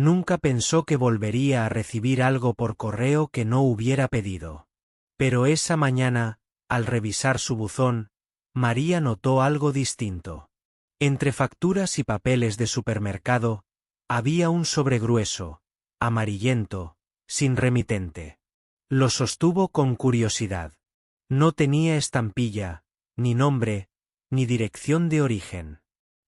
Nunca pensó que volvería a recibir algo por correo que no hubiera pedido. Pero esa mañana, al revisar su buzón, María notó algo distinto. Entre facturas y papeles de supermercado, había un sobre grueso, amarillento, sin remitente. Lo sostuvo con curiosidad. No tenía estampilla, ni nombre, ni dirección de origen.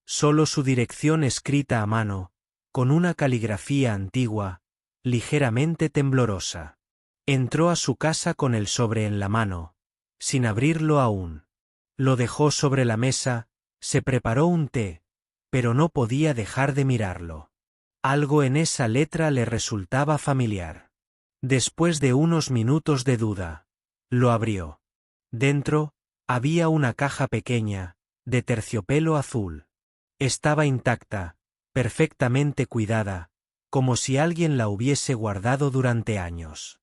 Solo su dirección escrita a mano, con una caligrafía antigua, ligeramente temblorosa. Entró a su casa con el sobre en la mano, sin abrirlo aún. Lo dejó sobre la mesa, se preparó un té, pero no podía dejar de mirarlo. Algo en esa letra le resultaba familiar. Después de unos minutos de duda, lo abrió. Dentro, había una caja pequeña, de terciopelo azul. Estaba intacta, perfectamente cuidada, como si alguien la hubiese guardado durante años.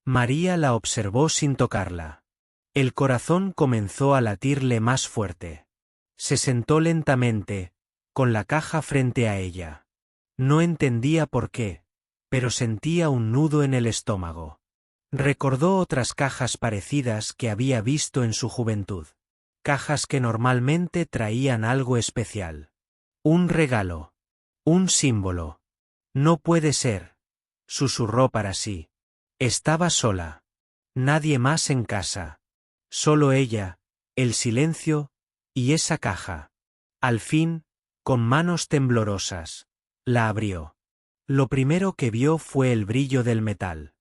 María la observó sin tocarla. El corazón comenzó a latirle más fuerte. Se sentó lentamente, con la caja frente a ella. No entendía por qué, pero sentía un nudo en el estómago. Recordó otras cajas parecidas que había visto en su juventud. Cajas que normalmente traían algo especial. Un regalo. Un símbolo. No puede ser, susurró para sí. Estaba sola. Nadie más en casa. Solo ella, el silencio, y esa caja. Al fin, con manos temblorosas, la abrió. Lo primero que vio fue el brillo del metal.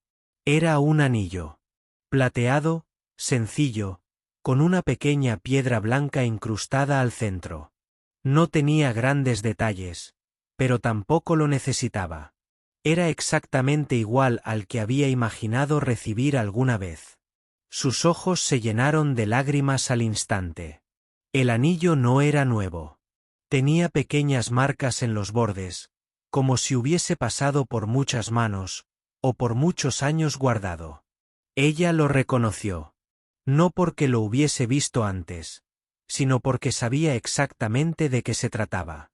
Era un anillo. Plateado, sencillo, con una pequeña piedra blanca incrustada al centro. No tenía grandes detalles, pero tampoco lo necesitaba. Era exactamente igual al que había imaginado recibir alguna vez. Sus ojos se llenaron de lágrimas al instante. El anillo no era nuevo. Tenía pequeñas marcas en los bordes, como si hubiese pasado por muchas manos, o por muchos años guardado. Ella lo reconoció. No porque lo hubiese visto antes, sino porque sabía exactamente de qué se trataba.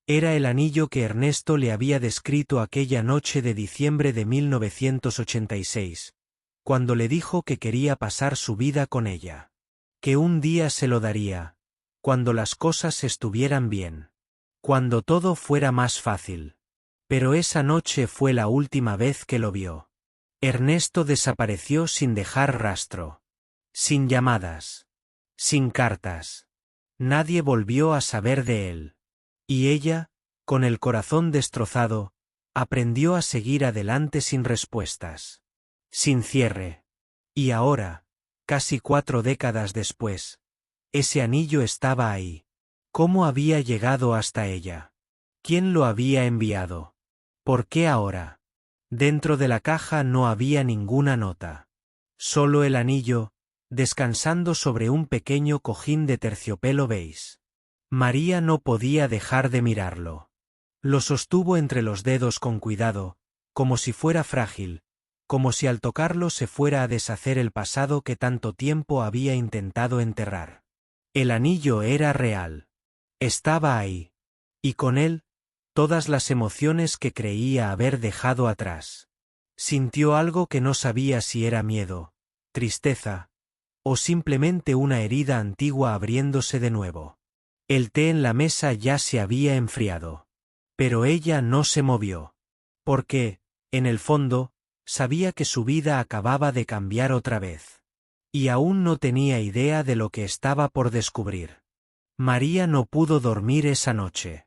Era el anillo que Ernesto le había descrito aquella noche de diciembre de 1986, cuando le dijo que quería pasar su vida con ella. Que un día se lo daría, cuando las cosas estuvieran bien. Cuando todo fuera más fácil. Pero esa noche fue la última vez que lo vio. Ernesto desapareció sin dejar rastro. Sin llamadas. Sin cartas. Nadie volvió a saber de él. Y ella, con el corazón destrozado, aprendió a seguir adelante sin respuestas. Sin cierre. Y ahora, casi 4 décadas después, ese anillo estaba ahí. ¿Cómo había llegado hasta ella? ¿Quién lo había enviado? ¿Por qué ahora? Dentro de la caja no había ninguna nota. Solo el anillo, descansando sobre un pequeño cojín de terciopelo beige. María no podía dejar de mirarlo. Lo sostuvo entre los dedos con cuidado, como si fuera frágil, como si al tocarlo se fuera a deshacer el pasado que tanto tiempo había intentado enterrar. El anillo era real. Estaba ahí. Y con él, todas las emociones que creía haber dejado atrás. Sintió algo que no sabía si era miedo, tristeza, o simplemente una herida antigua abriéndose de nuevo. El té en la mesa ya se había enfriado. Pero ella no se movió. Porque, en el fondo, sabía que su vida acababa de cambiar otra vez. Y aún no tenía idea de lo que estaba por descubrir. María no pudo dormir esa noche.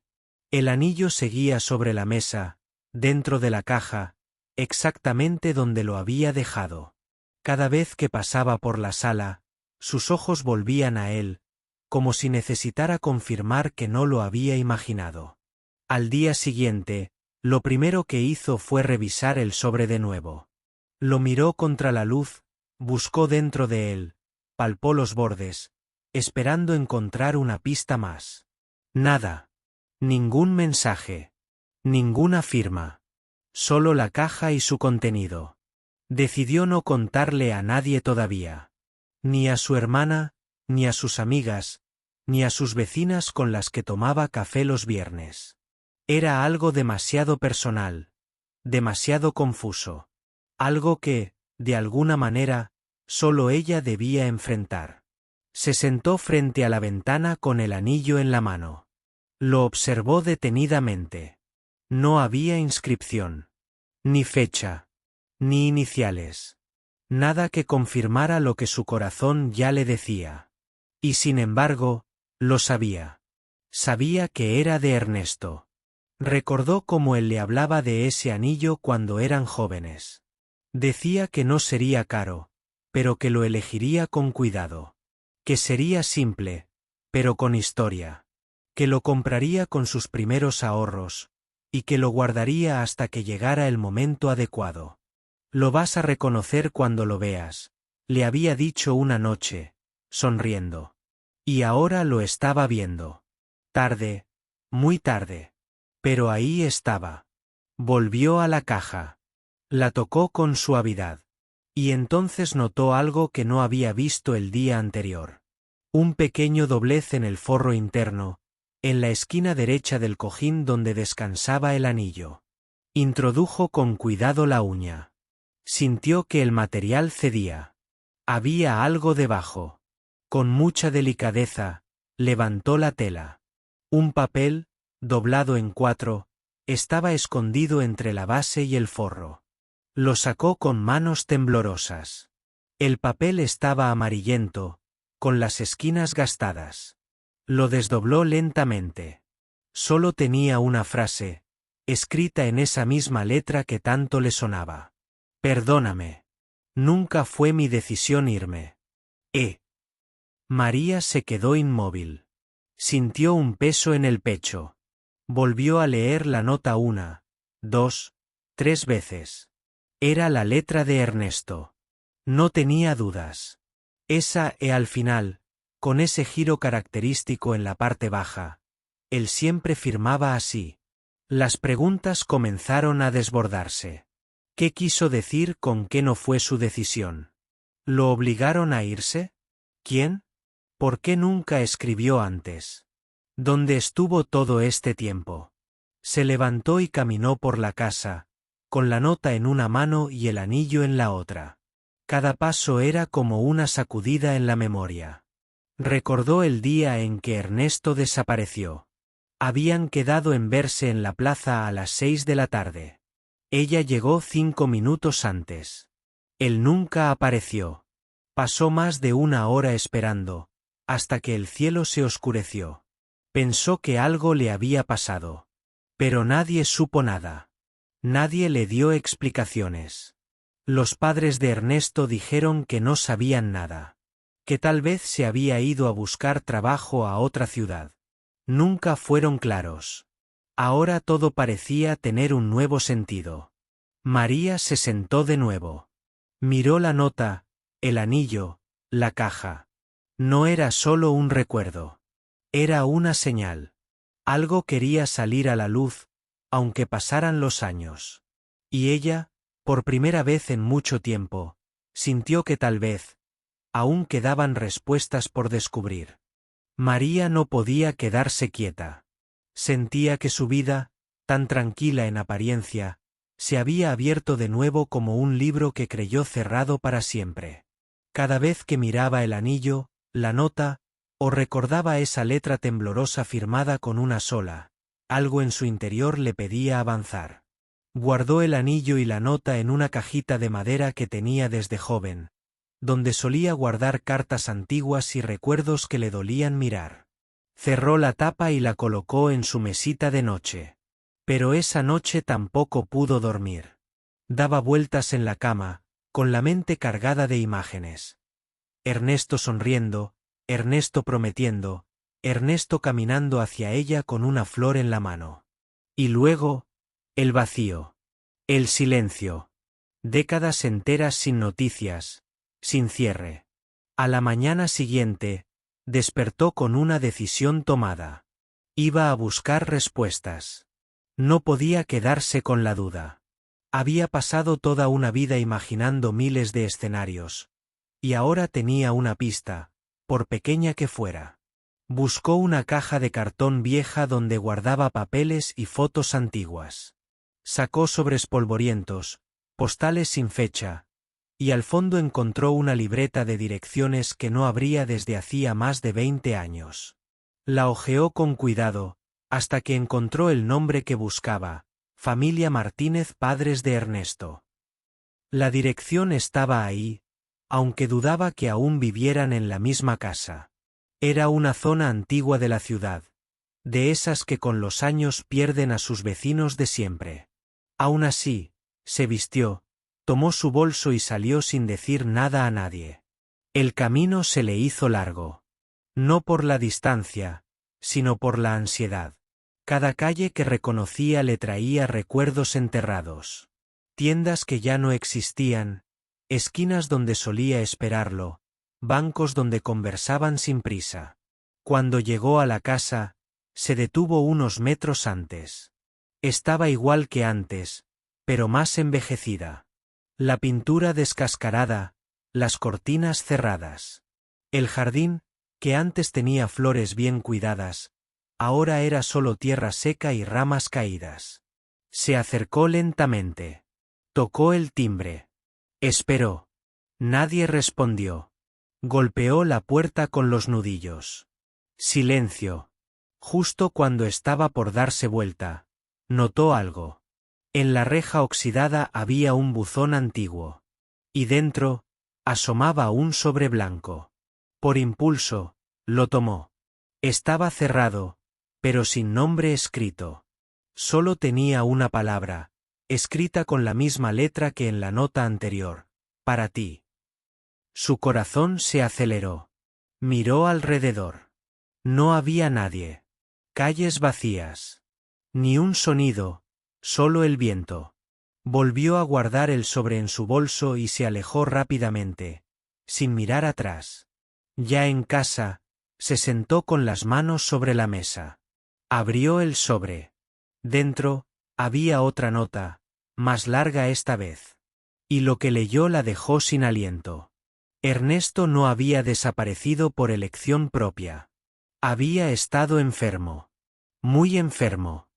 El anillo seguía sobre la mesa, dentro de la caja, exactamente donde lo había dejado. Cada vez que pasaba por la sala, sus ojos volvían a él, como si necesitara confirmar que no lo había imaginado. Al día siguiente, lo primero que hizo fue revisar el sobre de nuevo. Lo miró contra la luz, buscó dentro de él, palpó los bordes, esperando encontrar una pista más. Nada. Ningún mensaje. Ninguna firma. Solo la caja y su contenido. Decidió no contarle a nadie todavía. Ni a su hermana, ni a sus amigas, ni a sus vecinas con las que tomaba café los viernes. Era algo demasiado personal, demasiado confuso. Algo que, de alguna manera, solo ella debía enfrentar. Se sentó frente a la ventana con el anillo en la mano. Lo observó detenidamente. No había inscripción. Ni fecha. Ni iniciales. Nada que confirmara lo que su corazón ya le decía. Y sin embargo, lo sabía. Sabía que era de Ernesto. Recordó cómo él le hablaba de ese anillo cuando eran jóvenes. Decía que no sería caro, pero que lo elegiría con cuidado. Que sería simple, pero con historia. Que lo compraría con sus primeros ahorros, y que lo guardaría hasta que llegara el momento adecuado. Lo vas a reconocer cuando lo veas, le había dicho una noche, sonriendo. Y ahora lo estaba viendo. Tarde, muy tarde. Pero ahí estaba. Volvió a la caja. La tocó con suavidad. Y entonces notó algo que no había visto el día anterior. Un pequeño doblez en el forro interno, en la esquina derecha del cojín donde descansaba el anillo. Introdujo con cuidado la uña. Sintió que el material cedía. Había algo debajo. Con mucha delicadeza, levantó la tela. Un papel, doblado en 4, estaba escondido entre la base y el forro. Lo sacó con manos temblorosas. El papel estaba amarillento, con las esquinas gastadas. Lo desdobló lentamente. Solo tenía una frase, escrita en esa misma letra que tanto le sonaba. Perdóname. Nunca fue mi decisión irme. María se quedó inmóvil. Sintió un peso en el pecho. Volvió a leer la nota 1, 2, 3 veces. Era la letra de Ernesto. No tenía dudas. Esa al final, con ese giro característico en la parte baja. Él siempre firmaba así. Las preguntas comenzaron a desbordarse. ¿Qué quiso decir con que no fue su decisión? ¿Lo obligaron a irse? ¿Quién? ¿Por qué nunca escribió antes? ¿Dónde estuvo todo este tiempo? Se levantó y caminó por la casa, con la nota en una mano y el anillo en la otra. Cada paso era como una sacudida en la memoria. Recordó el día en que Ernesto desapareció. Habían quedado en verse en la plaza a las 6 de la tarde. Ella llegó 5 minutos antes. Él nunca apareció. Pasó más de una hora esperando, hasta que el cielo se oscureció. Pensó que algo le había pasado. Pero nadie supo nada. Nadie le dio explicaciones. Los padres de Ernesto dijeron que no sabían nada. Que tal vez se había ido a buscar trabajo a otra ciudad. Nunca fueron claros. Ahora todo parecía tener un nuevo sentido. María se sentó de nuevo. Miró la nota, el anillo, la caja. No era solo un recuerdo. Era una señal. Algo quería salir a la luz, aunque pasaran los años. Y ella, por primera vez en mucho tiempo, sintió que tal vez, aún quedaban respuestas por descubrir. María no podía quedarse quieta. Sentía que su vida, tan tranquila en apariencia, se había abierto de nuevo como un libro que creyó cerrado para siempre. Cada vez que miraba el anillo, la nota, o recordaba esa letra temblorosa firmada con una sola, algo en su interior le pedía avanzar. Guardó el anillo y la nota en una cajita de madera que tenía desde joven, donde solía guardar cartas antiguas y recuerdos que le dolían mirar. Cerró la tapa y la colocó en su mesita de noche. Pero esa noche tampoco pudo dormir. Daba vueltas en la cama, con la mente cargada de imágenes. Ernesto sonriendo, Ernesto prometiendo, Ernesto caminando hacia ella con una flor en la mano. Y luego, el vacío. El silencio. Décadas enteras sin noticias, sin cierre. A la mañana siguiente, despertó con una decisión tomada. Iba a buscar respuestas. No podía quedarse con la duda. Había pasado toda una vida imaginando miles de escenarios. Y ahora tenía una pista, por pequeña que fuera. Buscó una caja de cartón vieja donde guardaba papeles y fotos antiguas. Sacó sobres polvorientos, postales sin fecha, y al fondo encontró una libreta de direcciones que no abría desde hacía más de 20 años. La hojeó con cuidado, hasta que encontró el nombre que buscaba: Familia Martínez, padres de Ernesto. La dirección estaba ahí, aunque dudaba que aún vivieran en la misma casa. Era una zona antigua de la ciudad, de esas que con los años pierden a sus vecinos de siempre. Aún así, se vistió, tomó su bolso y salió sin decir nada a nadie. El camino se le hizo largo. No por la distancia, sino por la ansiedad. Cada calle que reconocía le traía recuerdos enterrados. Tiendas que ya no existían, esquinas donde solía esperarlo, bancos donde conversaban sin prisa. Cuando llegó a la casa, se detuvo unos metros antes. Estaba igual que antes, pero más envejecida. La pintura descascarada, las cortinas cerradas. El jardín, que antes tenía flores bien cuidadas, ahora era solo tierra seca y ramas caídas. Se acercó lentamente. Tocó el timbre. Esperó. Nadie respondió. Golpeó la puerta con los nudillos. Silencio. Justo cuando estaba por darse vuelta, notó algo. En la reja oxidada había un buzón antiguo. Y dentro, asomaba un sobre blanco. Por impulso, lo tomó. Estaba cerrado, pero sin nombre escrito. Solo tenía una palabra, escrita con la misma letra que en la nota anterior: para ti. Su corazón se aceleró. Miró alrededor. No había nadie. Calles vacías. Ni un sonido, solo el viento. Volvió a guardar el sobre en su bolso y se alejó rápidamente, sin mirar atrás. Ya en casa, se sentó con las manos sobre la mesa. Abrió el sobre. Dentro, había otra nota, más larga esta vez. Y lo que leyó la dejó sin aliento. Ernesto no había desaparecido por elección propia. Había estado enfermo. Muy enfermo.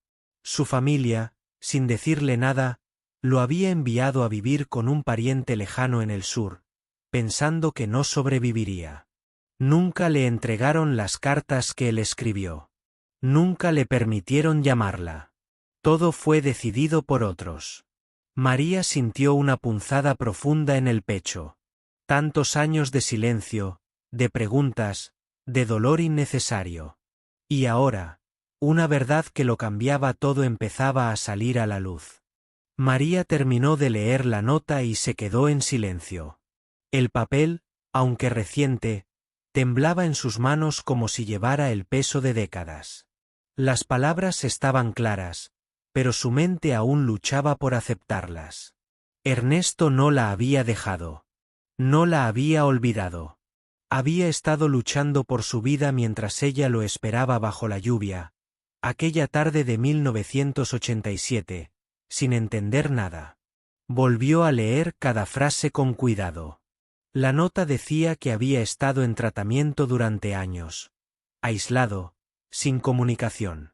Su familia, sin decirle nada, lo había enviado a vivir con un pariente lejano en el sur, pensando que no sobreviviría. Nunca le entregaron las cartas que él escribió. Nunca le permitieron llamarla. Todo fue decidido por otros. María sintió una punzada profunda en el pecho. Tantos años de silencio, de preguntas, de dolor innecesario. Y ahora, una verdad que lo cambiaba todo empezaba a salir a la luz. María terminó de leer la nota y se quedó en silencio. El papel, aunque reciente, temblaba en sus manos como si llevara el peso de décadas. Las palabras estaban claras, pero su mente aún luchaba por aceptarlas. Ernesto no la había dejado. No la había olvidado. Había estado luchando por su vida mientras ella lo esperaba bajo la lluvia, aquella tarde de 1987, sin entender nada. Volvió a leer cada frase con cuidado. La nota decía que había estado en tratamiento durante años, aislado, sin comunicación.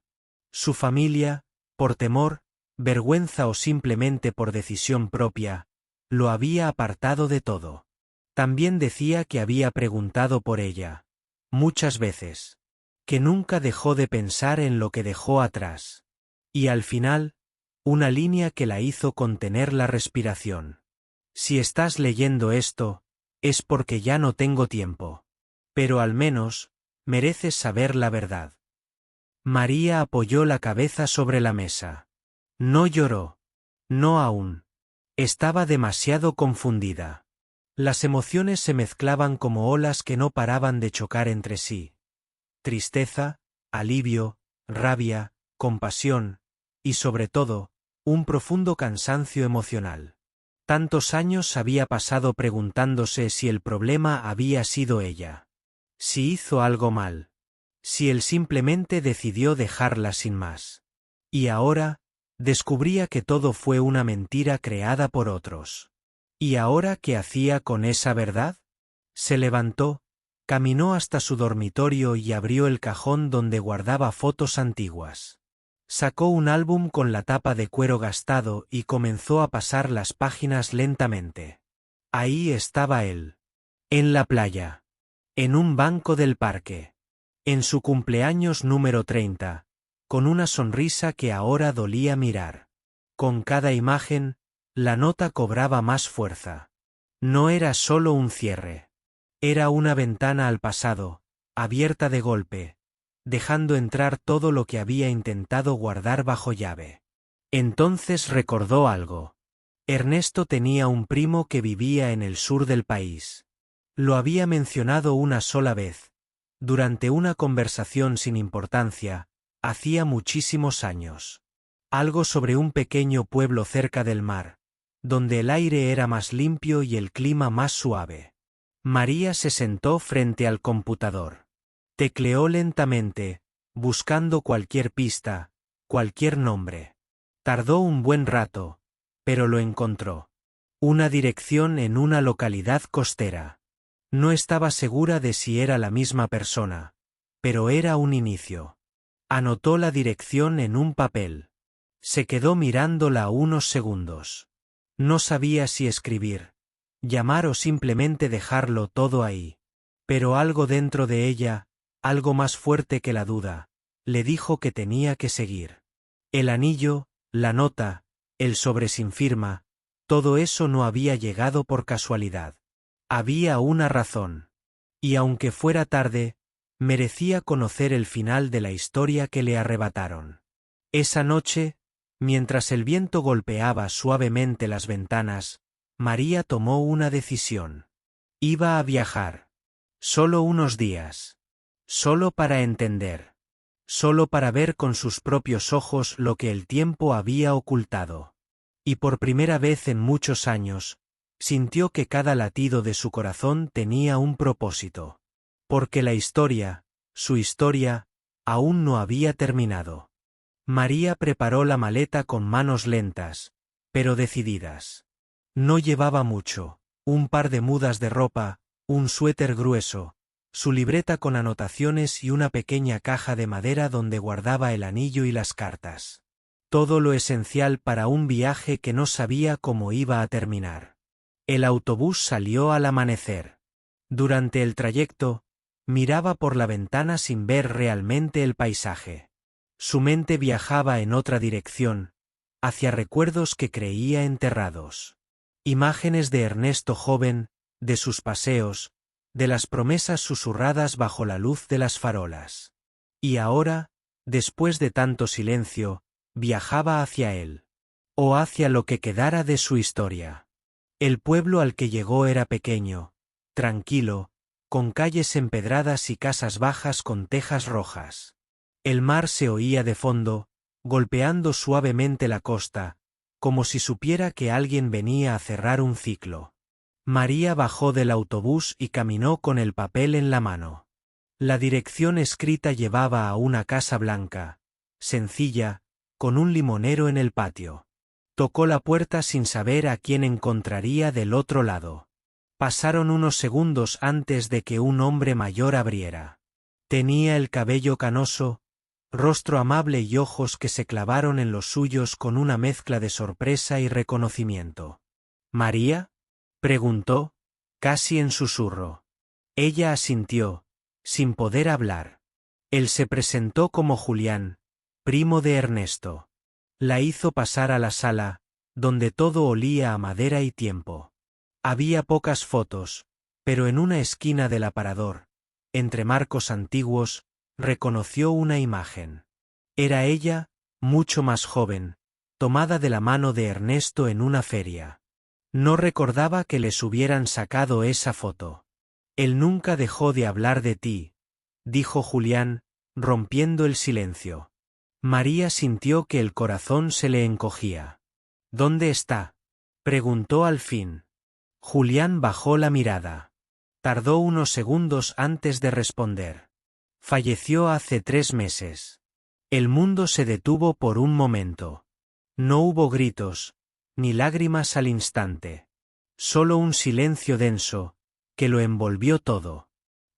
Su familia, por temor, vergüenza o simplemente por decisión propia, lo había apartado de todo. También decía que había preguntado por ella, muchas veces, que nunca dejó de pensar en lo que dejó atrás. Y al final, una línea que la hizo contener la respiración. Si estás leyendo esto, es porque ya no tengo tiempo. Pero al menos, mereces saber la verdad. María apoyó la cabeza sobre la mesa. No lloró. No aún. Estaba demasiado confundida. Las emociones se mezclaban como olas que no paraban de chocar entre sí. Tristeza, alivio, rabia, compasión, y sobre todo, un profundo cansancio emocional. Tantos años había pasado preguntándose si el problema había sido ella. Si hizo algo mal. Si él simplemente decidió dejarla sin más. Y ahora, descubría que todo fue una mentira creada por otros. ¿Y ahora qué hacía con esa verdad? Se levantó, caminó hasta su dormitorio y abrió el cajón donde guardaba fotos antiguas. Sacó un álbum con la tapa de cuero gastado y comenzó a pasar las páginas lentamente. Ahí estaba él. En la playa. En un banco del parque. En su cumpleaños número 30, con una sonrisa que ahora dolía mirar. Con cada imagen, la nota cobraba más fuerza. No era solo un cierre. Era una ventana al pasado, abierta de golpe, dejando entrar todo lo que había intentado guardar bajo llave. Entonces recordó algo. Ernesto tenía un primo que vivía en el sur del país. Lo había mencionado una sola vez, durante una conversación sin importancia, hacía muchísimos años. Algo sobre un pequeño pueblo cerca del mar, donde el aire era más limpio y el clima más suave. María se sentó frente al computador. Tecleó lentamente, buscando cualquier pista, cualquier nombre. Tardó un buen rato, pero lo encontró. Una dirección en una localidad costera. No estaba segura de si era la misma persona, pero era un inicio. Anotó la dirección en un papel. Se quedó mirándola unos segundos. No sabía si escribir, llamar o simplemente dejarlo todo ahí. Pero algo dentro de ella, algo más fuerte que la duda, le dijo que tenía que seguir. El anillo, la nota, el sobre sin firma, todo eso no había llegado por casualidad. Había una razón. Y aunque fuera tarde, merecía conocer el final de la historia que le arrebataron. Esa noche, mientras el viento golpeaba suavemente las ventanas, María tomó una decisión. Iba a viajar. Solo unos días. Solo para entender. Solo para ver con sus propios ojos lo que el tiempo había ocultado. Y por primera vez en muchos años, sintió que cada latido de su corazón tenía un propósito. Porque la historia, su historia, aún no había terminado. María preparó la maleta con manos lentas, pero decididas. No llevaba mucho, un par de mudas de ropa, un suéter grueso, su libreta con anotaciones y una pequeña caja de madera donde guardaba el anillo y las cartas. Todo lo esencial para un viaje que no sabía cómo iba a terminar. El autobús salió al amanecer. Durante el trayecto, miraba por la ventana sin ver realmente el paisaje. Su mente viajaba en otra dirección, hacia recuerdos que creía enterrados. Imágenes de Ernesto joven, de sus paseos, de las promesas susurradas bajo la luz de las farolas. Y ahora, después de tanto silencio, viajaba hacia él. O hacia lo que quedara de su historia. El pueblo al que llegó era pequeño, tranquilo, con calles empedradas y casas bajas con tejas rojas. El mar se oía de fondo, golpeando suavemente la costa, como si supiera que alguien venía a cerrar un ciclo. María bajó del autobús y caminó con el papel en la mano. La dirección escrita llevaba a una casa blanca, sencilla, con un limonero en el patio. Tocó la puerta sin saber a quién encontraría del otro lado. Pasaron unos segundos antes de que un hombre mayor abriera. Tenía el cabello canoso, rostro amable y ojos que se clavaron en los suyos con una mezcla de sorpresa y reconocimiento. ¿María?, preguntó, casi en susurro. Ella asintió, sin poder hablar. Él se presentó como Julián, primo de Ernesto. La hizo pasar a la sala, donde todo olía a madera y tiempo. Había pocas fotos, pero en una esquina del aparador, entre marcos antiguos, reconoció una imagen. Era ella, mucho más joven, tomada de la mano de Ernesto en una feria. No recordaba que les hubieran sacado esa foto. Él nunca dejó de hablar de ti, dijo Julián, rompiendo el silencio. María sintió que el corazón se le encogía. ¿Dónde está?, preguntó al fin. Julián bajó la mirada. Tardó unos segundos antes de responder. Falleció hace 3 meses. El mundo se detuvo por un momento. No hubo gritos, ni lágrimas al instante. Solo un silencio denso, que lo envolvió todo.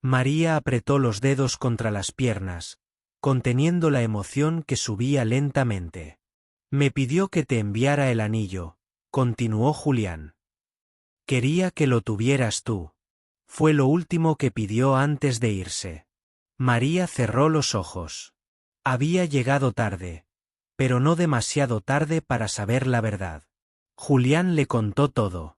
María apretó los dedos contra las piernas, conteniendo la emoción que subía lentamente. Me pidió que te enviara el anillo, continuó Julián. Quería que lo tuvieras tú. Fue lo último que pidió antes de irse. María cerró los ojos. Había llegado tarde, pero no demasiado tarde para saber la verdad. Julián le contó todo.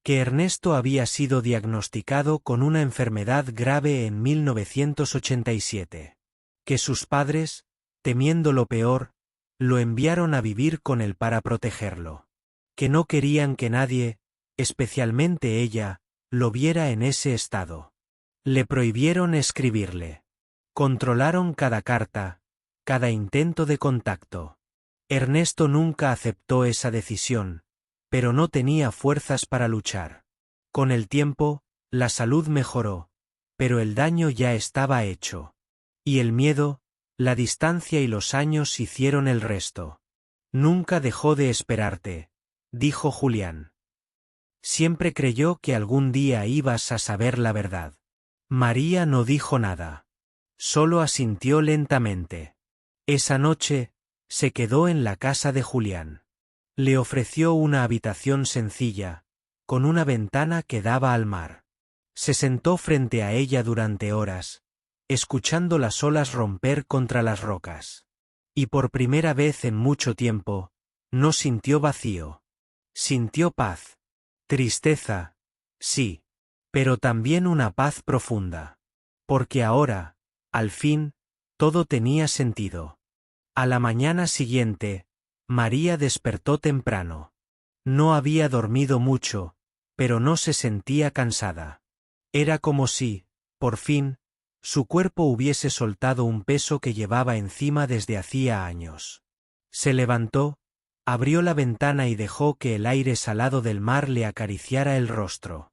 Que Ernesto había sido diagnosticado con una enfermedad grave en 1987. Que sus padres, temiendo lo peor, lo enviaron a vivir con él para protegerlo. Que no querían que nadie, especialmente ella, lo viera en ese estado. Le prohibieron escribirle. Controlaron cada carta, cada intento de contacto. Ernesto nunca aceptó esa decisión, pero no tenía fuerzas para luchar. Con el tiempo, la salud mejoró, pero el daño ya estaba hecho. Y el miedo, la distancia y los años hicieron el resto. Nunca dejó de esperarte, dijo Julián. Siempre creyó que algún día ibas a saber la verdad. María no dijo nada. Solo asintió lentamente. Esa noche, se quedó en la casa de Julián. Le ofreció una habitación sencilla, con una ventana que daba al mar. Se sentó frente a ella durante horas, escuchando las olas romper contra las rocas. Y por primera vez en mucho tiempo, no sintió vacío. Sintió paz. Tristeza, sí, pero también una paz profunda. Porque ahora, al fin, todo tenía sentido. A la mañana siguiente, María despertó temprano. No había dormido mucho, pero no se sentía cansada. Era como si, por fin, su cuerpo hubiese soltado un peso que llevaba encima desde hacía años. Se levantó, abrió la ventana y dejó que el aire salado del mar le acariciara el rostro.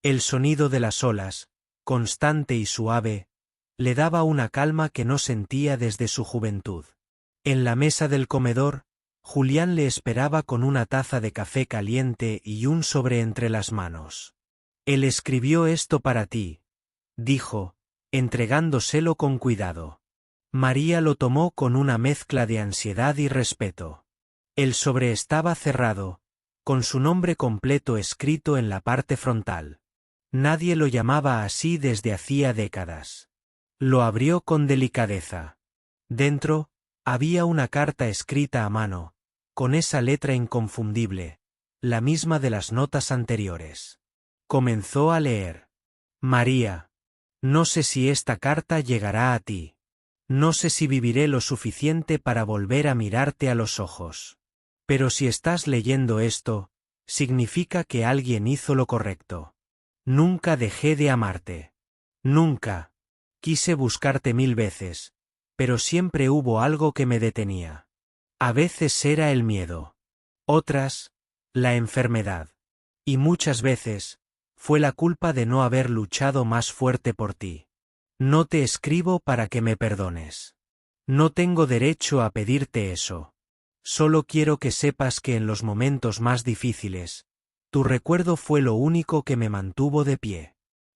El sonido de las olas, constante y suave, le daba una calma que no sentía desde su juventud. En la mesa del comedor, Julián le esperaba con una taza de café caliente y un sobre entre las manos. Él escribió esto para ti, dijo, entregándoselo con cuidado. María lo tomó con una mezcla de ansiedad y respeto. El sobre estaba cerrado, con su nombre completo escrito en la parte frontal. Nadie lo llamaba así desde hacía décadas. Lo abrió con delicadeza. Dentro, había una carta escrita a mano, con esa letra inconfundible, la misma de las notas anteriores. Comenzó a leer. María, no sé si esta carta llegará a ti. No sé si viviré lo suficiente para volver a mirarte a los ojos. Pero si estás leyendo esto, significa que alguien hizo lo correcto. Nunca dejé de amarte. Nunca. Quise buscarte 1000 veces, pero siempre hubo algo que me detenía. A veces era el miedo. Otras, la enfermedad. Y muchas veces, fue la culpa de no haber luchado más fuerte por ti. No te escribo para que me perdones. No tengo derecho a pedirte eso. Solo quiero que sepas que en los momentos más difíciles, tu recuerdo fue lo único que me mantuvo de pie.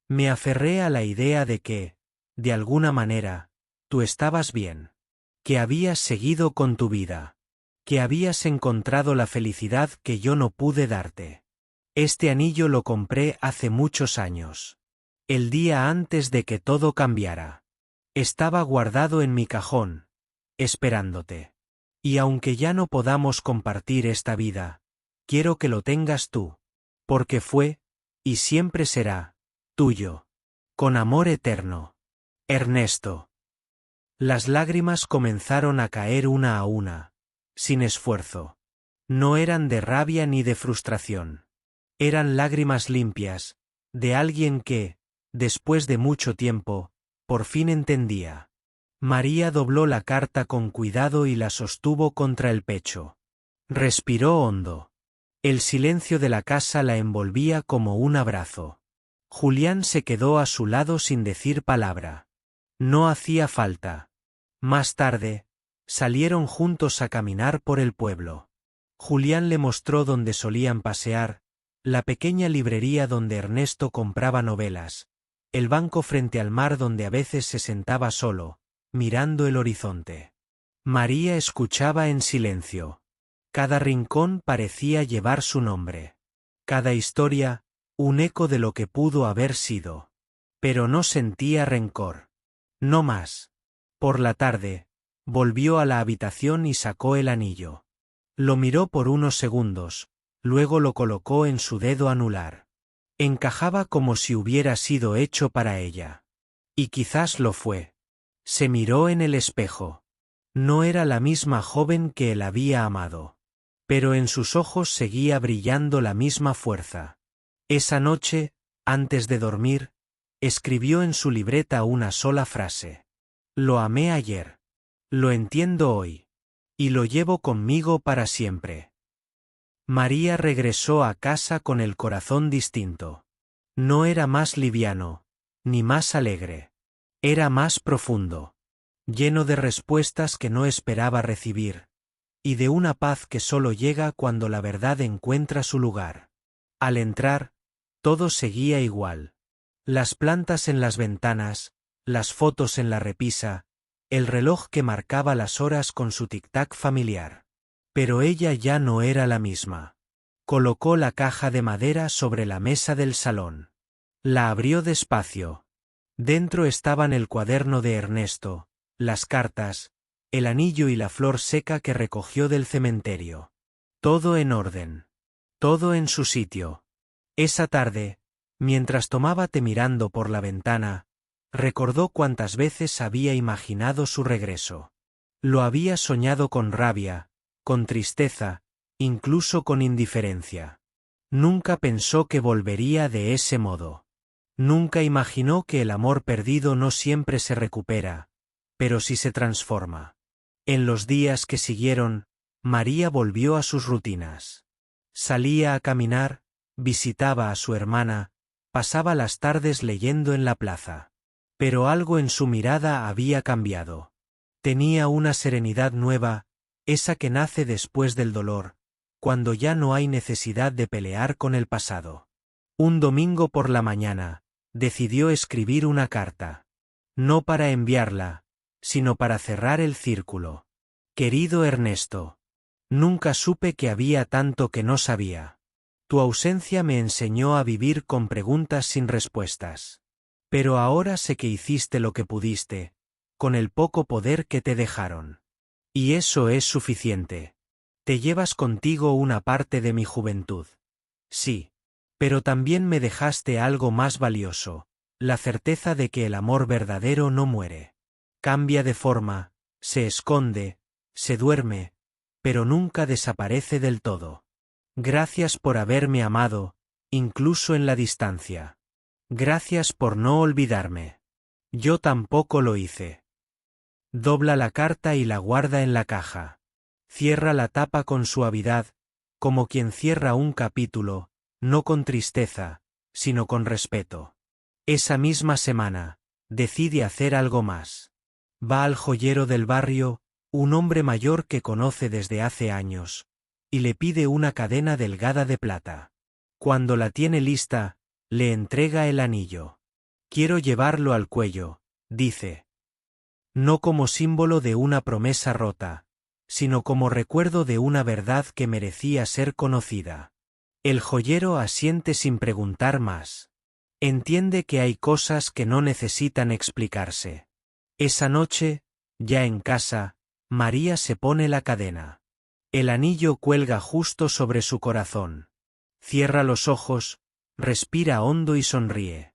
Me aferré a la idea de que, de alguna manera, tú estabas bien. Que habías seguido con tu vida. Que habías encontrado la felicidad que yo no pude darte. Este anillo lo compré hace muchos años. El día antes de que todo cambiara. Estaba guardado en mi cajón, esperándote. Y aunque ya no podamos compartir esta vida, quiero que lo tengas tú. Porque fue, y siempre será, tuyo. Con amor eterno. Ernesto. Las lágrimas comenzaron a caer una a una, sin esfuerzo. No eran de rabia ni de frustración. Eran lágrimas limpias, de alguien que, después de mucho tiempo, por fin entendía. María dobló la carta con cuidado y la sostuvo contra el pecho. Respiró hondo. El silencio de la casa la envolvía como un abrazo. Julián se quedó a su lado sin decir palabra. No hacía falta. Más tarde, salieron juntos a caminar por el pueblo. Julián le mostró dónde solían pasear, la pequeña librería donde Ernesto compraba novelas, el banco frente al mar donde a veces se sentaba solo, mirando el horizonte. María escuchaba en silencio. Cada rincón parecía llevar su nombre. Cada historia, un eco de lo que pudo haber sido. Pero no sentía rencor. No más. Por la tarde, volvió a la habitación y sacó el anillo. Lo miró por unos segundos, luego lo colocó en su dedo anular. Encajaba como si hubiera sido hecho para ella. Y quizás lo fue. Se miró en el espejo. No era la misma joven que él había amado. Pero en sus ojos seguía brillando la misma fuerza. Esa noche, antes de dormir, escribió en su libreta una sola frase. Lo amé ayer. Lo entiendo hoy. Y lo llevo conmigo para siempre. María regresó a casa con el corazón distinto. No era más liviano, ni más alegre. Era más profundo. Lleno de respuestas que no esperaba recibir. Y de una paz que solo llega cuando la verdad encuentra su lugar. Al entrar, todo seguía igual. Las plantas en las ventanas, las fotos en la repisa, el reloj que marcaba las horas con su tic-tac familiar. Pero ella ya no era la misma. Colocó la caja de madera sobre la mesa del salón. La abrió despacio. Dentro estaban el cuaderno de Ernesto, las cartas, el anillo y la flor seca que recogió del cementerio. Todo en orden. Todo en su sitio. Esa tarde, mientras tomaba té mirando por la ventana, recordó cuántas veces había imaginado su regreso. Lo había soñado con rabia, con tristeza, incluso con indiferencia. Nunca pensó que volvería de ese modo. Nunca imaginó que el amor perdido no siempre se recupera, pero sí se transforma. En los días que siguieron, María volvió a sus rutinas. Salía a caminar, visitaba a su hermana, pasaba las tardes leyendo en la plaza. Pero algo en su mirada había cambiado. Tenía una serenidad nueva, esa que nace después del dolor, cuando ya no hay necesidad de pelear con el pasado. Un domingo por la mañana, decidió escribir una carta. No para enviarla, sino para cerrar el círculo. Querido Ernesto. Nunca supe que había tanto que no sabía. Tu ausencia me enseñó a vivir con preguntas sin respuestas. Pero ahora sé que hiciste lo que pudiste, con el poco poder que te dejaron. Y eso es suficiente. Te llevas contigo una parte de mi juventud. Sí. Pero también me dejaste algo más valioso, la certeza de que el amor verdadero no muere. Cambia de forma, se esconde, se duerme, pero nunca desaparece del todo. Gracias por haberme amado, incluso en la distancia. Gracias por no olvidarme. Yo tampoco lo hice. Dobla la carta y la guarda en la caja. Cierra la tapa con suavidad, como quien cierra un capítulo, no con tristeza, sino con respeto. Esa misma semana, decide hacer algo más. Va al joyero del barrio, un hombre mayor que conoce desde hace años, y le pide una cadena delgada de plata. Cuando la tiene lista, le entrega el anillo. Quiero llevarlo al cuello, dice. No como símbolo de una promesa rota, sino como recuerdo de una verdad que merecía ser conocida. El joyero asiente sin preguntar más. Entiende que hay cosas que no necesitan explicarse. Esa noche, ya en casa, María se pone la cadena. El anillo cuelga justo sobre su corazón. Cierra los ojos, respira hondo y sonríe.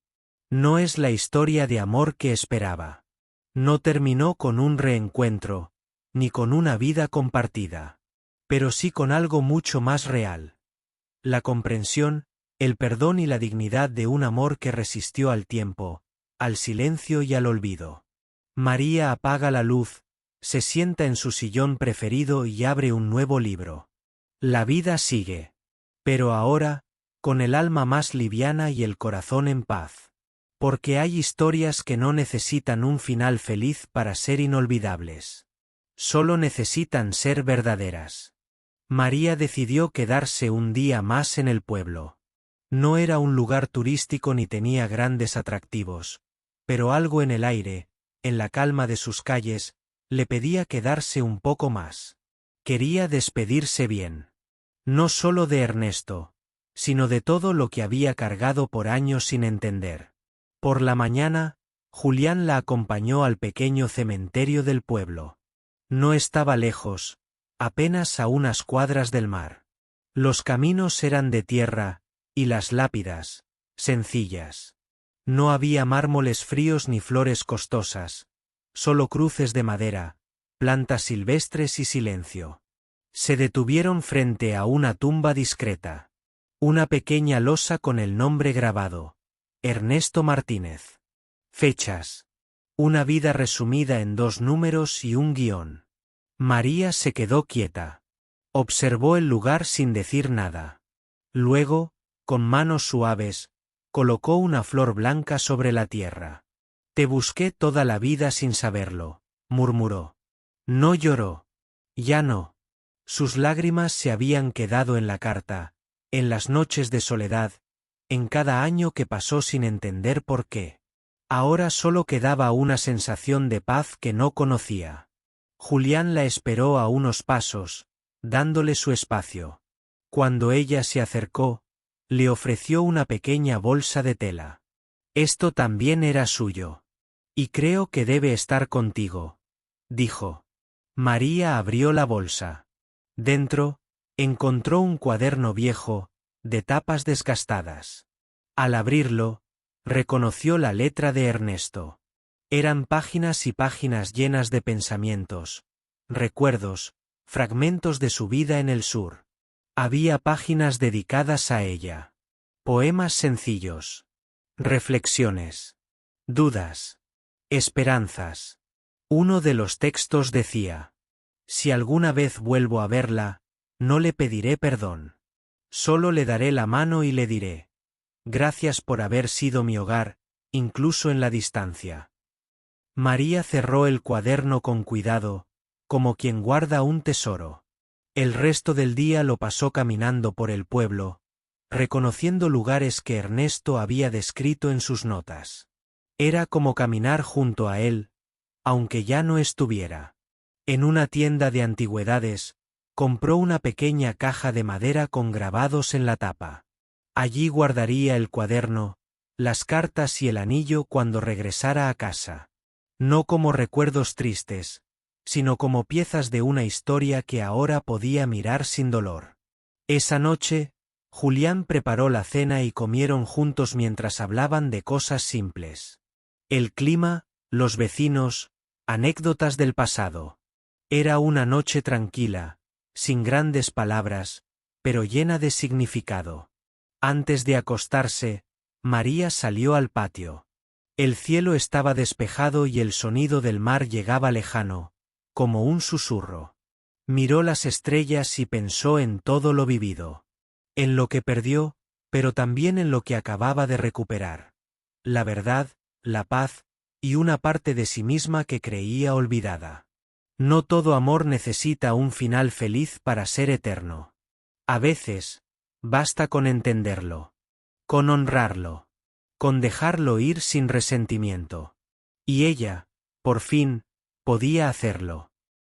No es la historia de amor que esperaba. No terminó con un reencuentro, ni con una vida compartida. Pero sí con algo mucho más real. La comprensión, el perdón y la dignidad de un amor que resistió al tiempo, al silencio y al olvido. María apaga la luz, se sienta en su sillón preferido y abre un nuevo libro. La vida sigue. Pero ahora, con el alma más liviana y el corazón en paz. Porque hay historias que no necesitan un final feliz para ser inolvidables. Solo necesitan ser verdaderas. María decidió quedarse un día más en el pueblo. No era un lugar turístico ni tenía grandes atractivos, pero algo en el aire, en la calma de sus calles, le pedía quedarse un poco más. Quería despedirse bien. No solo de Ernesto, sino de todo lo que había cargado por años sin entender. Por la mañana, Julián la acompañó al pequeño cementerio del pueblo. No estaba lejos, apenas a unas cuadras del mar. Los caminos eran de tierra, y las lápidas, sencillas. No había mármoles fríos ni flores costosas, solo cruces de madera, plantas silvestres y silencio. Se detuvieron frente a una tumba discreta. Una pequeña losa con el nombre grabado: Ernesto Martínez. Fechas. Una vida resumida en 2 números y un guión. María se quedó quieta. Observó el lugar sin decir nada. Luego, con manos suaves, colocó una flor blanca sobre la tierra. Te busqué toda la vida sin saberlo, murmuró. No lloró. Ya no. Sus lágrimas se habían quedado en la carta, en las noches de soledad, en cada año que pasó sin entender por qué. Ahora solo quedaba una sensación de paz que no conocía. Julián la esperó a unos pasos, dándole su espacio. Cuando ella se acercó, le ofreció una pequeña bolsa de tela. Esto también era suyo. Y creo que debe estar contigo, dijo. María abrió la bolsa. Dentro, encontró un cuaderno viejo, de tapas desgastadas. Al abrirlo, reconoció la letra de Ernesto. Eran páginas y páginas llenas de pensamientos, recuerdos, fragmentos de su vida en el sur. Había páginas dedicadas a ella. Poemas sencillos. Reflexiones. Dudas. Esperanzas. Uno de los textos decía: si alguna vez vuelvo a verla, no le pediré perdón. Solo le daré la mano y le diré: gracias por haber sido mi hogar, incluso en la distancia. María cerró el cuaderno con cuidado, como quien guarda un tesoro. El resto del día lo pasó caminando por el pueblo, reconociendo lugares que Ernesto había descrito en sus notas. Era como caminar junto a él, aunque ya no estuviera. En una tienda de antigüedades, compró una pequeña caja de madera con grabados en la tapa. Allí guardaría el cuaderno, las cartas y el anillo cuando regresara a casa. No como recuerdos tristes, sino como piezas de una historia que ahora podía mirar sin dolor. Esa noche, Julián preparó la cena y comieron juntos mientras hablaban de cosas simples. El clima, los vecinos, anécdotas del pasado. Era una noche tranquila, sin grandes palabras, pero llena de significado. Antes de acostarse, María salió al patio. El cielo estaba despejado y el sonido del mar llegaba lejano, como un susurro. Miró las estrellas y pensó en todo lo vivido. En lo que perdió, pero también en lo que acababa de recuperar. La verdad, la paz, y una parte de sí misma que creía olvidada. No todo amor necesita un final feliz para ser eterno. A veces, basta con entenderlo, con honrarlo, con dejarlo ir sin resentimiento. Y ella, por fin, podía hacerlo.